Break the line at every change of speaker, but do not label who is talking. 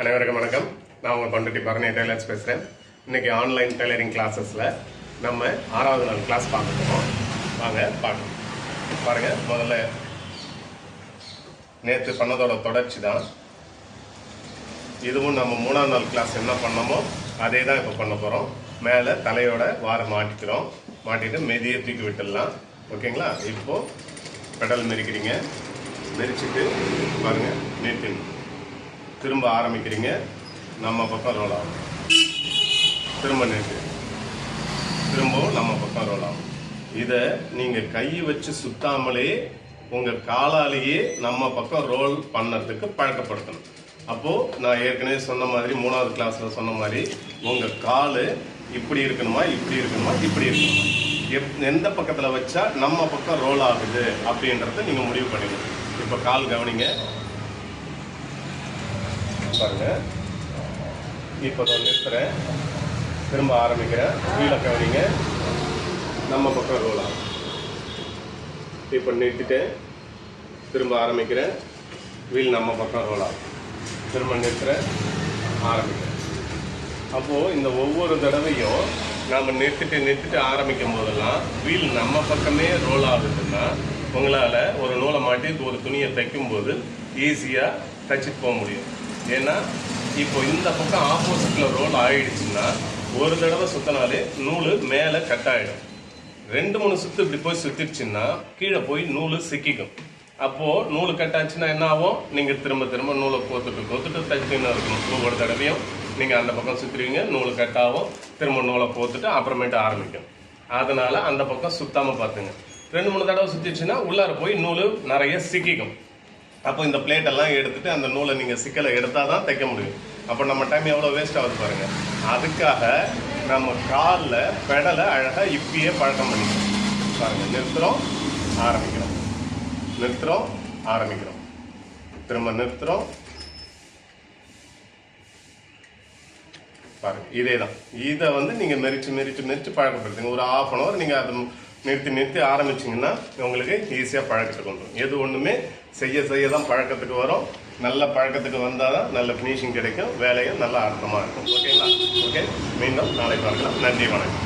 அனைவருக்கும் வணக்கம். நான் உங்கள் கொண்டட்டி பரணி டெய்லர்ஸ் பேசுகிறேன். இன்றைக்கி ஆன்லைன் டெய்லரிங் கிளாஸஸில் நம்ம 6வது நாள் கிளாஸ் பார்க்க போகிறோம். வாங்க பார்க்கலாம். பாருங்கள், முதல்ல நேற்று பண்ணதோட தொடர்ச்சி தான் இதுவும். நம்ம 3ஆம் நாள் கிளாஸ் என்ன பண்ணோமோ அதே தான் இப்போ பண்ண போகிறோம். மேலே தலையோட வாரம் மாட்டிக்கிறோம். மாட்டிட்டு மெதியை தூக்கி விட்டுடலாம். ஓகேங்களா? இப்போது பெடல் மெரிக்கிறீங்க. மெரிச்சிட்டு பாருங்கள், நீட்டிங் திரும்ப ஆரம்பிக்கிறீங்க. நம்ம பக்கம் ரோல் ஆகும். திரும்ப நீட்டு, திரும்பவும் நம்ம பக்கம் ரோல் ஆகும். இதை நீங்கள் கை வச்சு சுத்தாமலே உங்கள் காலாலேயே நம்ம பக்கம் ரோல் பண்ணுறதுக்கு பழக்கப்படுத்தணும். அப்போது நான் ஏற்கனவே சொன்ன மாதிரி 3வது கிளாஸில் சொன்ன மாதிரி உங்கள் கால் இப்படி இருக்கணுமா, இப்படி இருக்கணுமா, இப்படி இருக்கணுமா, எந்த பக்கத்தில் வச்சா நம்ம பக்கம் ரோல் ஆகுது அப்படின்றத நீங்கள் முடிவு பண்ணிக்கணும். இப்போ கால் கவனிங்க பாருங்க. இப்போ நான் நிறுத்துறேன், திரும்ப ஆரம்பிக்கிறேன். கீழே கவனிங்க, நம்ம பக்கம் ரோல் ஆகும். இப்போ நிறுத்திட்டேன், திரும்ப ஆரம்பிக்கிறேன். வீல் நம்ம பக்கம் ரோல் ஆகும். திரும்ப நிறுத்துறேன், ஆரம்பிக்கிறேன். அப்போது இந்த ஒவ்வொரு தடவையும் நாம் நிறுத்திட்டு ஆரம்பிக்கும் போதெல்லாம் வீல் நம்ம பக்கமே ரோல் ஆகுதுன்னா உங்களால் ஒரு நூலை மாட்டி ஒரு துணியை தைக்கும்போது ஈஸியாக தைச்சிட்டு போக முடியும். ஏன்னா இப்போ இந்த பக்கம் ஆப்போசிட்டில் ரோல் ஆகிடுச்சுன்னா ஒரு தடவை சுற்றினாலே நூல் மேலே கட் ஆகிடும். 2-3 சுற்று இப்படி போய் சுற்றிடுச்சுன்னா கீழே போய் நூல் சிக்கிக்கும். அப்போது நூல் கட் ஆச்சுன்னா என்ன ஆகும்? நீங்கள் திரும்ப நூலை கோத்துட்டு தைச்சின்னு இருக்கணும். ஒவ்வொரு தடவையும் நீங்கள் அந்த பக்கம் சுற்றுவீங்க, நூல் கட் ஆகும், திரும்ப நூலை கோத்துட்டு அப்புறமேட்டு ஆரம்பிக்கும். அதனால் அந்த பக்கம் சுத்தாமல் பார்த்துங்க. 2-3 தடவை சுற்றிடுச்சுன்னா உள்ளார போய் நூல் நிறைய சிக்கிக்கும். அப்போ இந்த பிளேட்டெல்லாம் எடுத்துட்டு அந்த நூலை நீங்கள் சிக்கலை எடுத்தால் தான் தைக்க முடியும். அப்போ நம்ம டைம் எவ்வளோ வேஸ்ட் ஆகுது பாருங்கள். அதுக்காக நம்ம காலில் பெடலை அழகாக இப்பயே பழக்கம் பண்ணிக்கிறோம். பாருங்கள், நிறுத்துகிறோம், ஆரம்பிக்கிறோம், நிறுத்துகிறோம், ஆரம்பிக்கிறோம், திரும்ப நிறுத்துகிறோம். பாருங்கள், இதே தான். இதை நீங்கள் மெரிச்சு பழக்கப்படுத்துங்க. ஒரு 1/2 hour நீங்கள் அதை நிறுத்தி ஆரம்பிச்சிங்கன்னா உங்களுக்கு ஈஸியாக பழக்கத்துக்கு வந்துடும். எது ஒன்றுமே செய்ய தான் பழக்கத்துக்கு வரும். நல்ல பழக்கத்துக்கு வந்தால் தான் நல்ல ஃபினிஷிங் கிடைக்கும், வேலையும் நல்லா அர்த்தமாக இருக்கும். ஓகேங்களா? ஓகே, மீண்டும் நாளை பார்க்கலாம். நன்றி, வணக்கம்.